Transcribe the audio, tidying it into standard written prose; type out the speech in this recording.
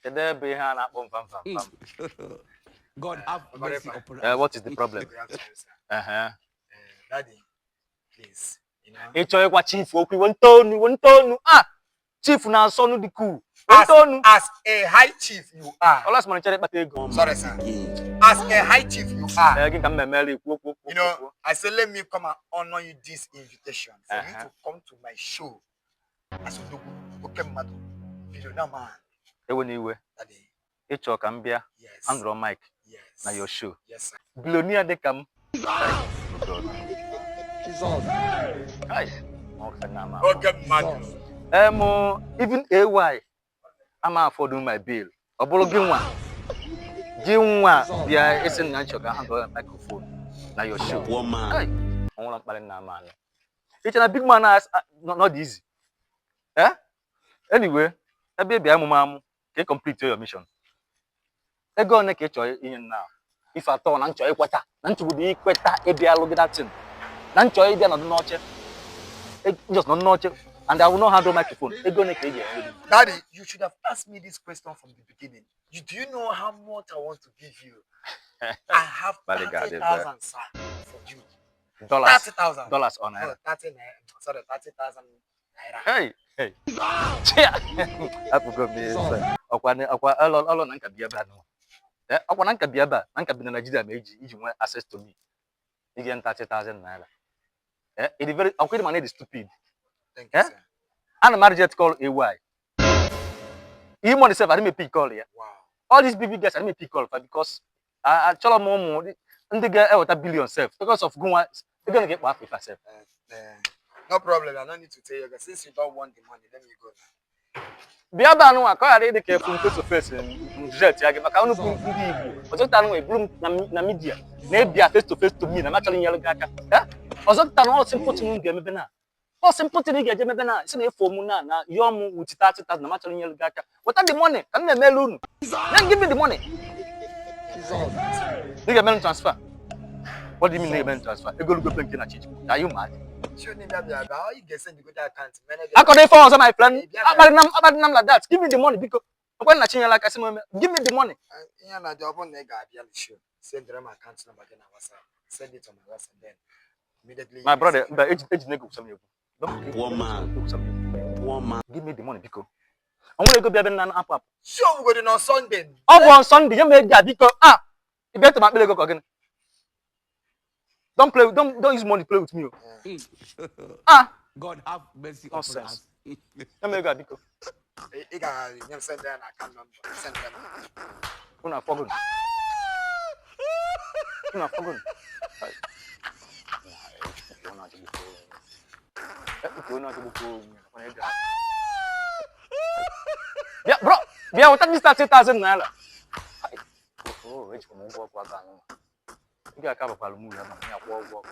There be hand God have mercy upon us. what is the problem? Daddy, please, you know. It's what chief one tonu. Ah, chief na sonu di cool. As a high chief you are. All money chere kpata ego. Sorry, sir. As a high chief you are. You know, I said let me come and honor you this invitation for you to come to my show. As you do, okay, madam, billionaire man. Daddy. Ịchọ ka m bịa Andrew Mike na your show. Yes, sir. Billionaire dị ka m. Okay, madam. Even AY, I'm affording my bill. Ọ bụrụ gị nwa bịa esi na nchọ ka handle microphone na your show. Ọnwụrụ mkparị na ama. It's a big man not easy. Anyway, ebe bịa amụ ka complete your mission. Ego one ka ịchọ ihe now. If at all na nchọ ikweta, na nchọbụ ikweta ebe alụ gị that thing. Na nchọ ịbịa nọdụ n'oche. Just nọdụ n'oche and I will not handle microphone. Ego one ka eji enye. Daddy, you should have asked me this question from the beginning. Do you know how much I want to give you? I have 30,000 sir for you. $30,000. Dollars on naira. 30,000 naira. Hey. I forgot me. Ọkwa ọlọ na nka bịa ebe a nọ. Ọkwa na nka bịa ebe a, na nka bi na Nigeria ma iji nwee access to me. You get 30,000 naira. It is very awkward man, it is stupid. Thank you, sir. And marriage jet call AY. He money self, I didn't pick call here. Wow. All these big guys, I didn't pick call for because I tell them more. And they get with a billion self because of going. They're gonna get what if I self. No problem. I don't need to tell you guys. Since you don't want the money, let me go now. Biaba no aka ya dey careful face to face jet ya maka unu bụ ndị Igbo ọzọ tanu e buru na media na ebia face to me na ma chọrọ nyere gị aka ọzọ tanu all simple thing ga-emebe na all simple thing ga-eje mebe na si na efo mu na yo mu with 30,000 na ma chọrọ nyere gị aka what the money ka na emelu unu then give me the money you get money transfer what do you mean money transfer ego go bank na change are you mad you need that how you get send the good account I got it for also my friend about them like that give me the money because when na change like I say give me the money yeah na job on na ga bia show send them account number then WhatsApp send it on my WhatsApp then immediately my brother but age nego some you one man give me the money because I want to go bia na app sure we go on Sunday on Sunday you make that because you better make me go again. Don't use money play with me. God have mercy upon us. Let me go because you can send them account number send them una forgot yeah bro yeah what is 30,000 naira oh which one go kwa ga no you ga ka ba palu mu ya ma ya kwa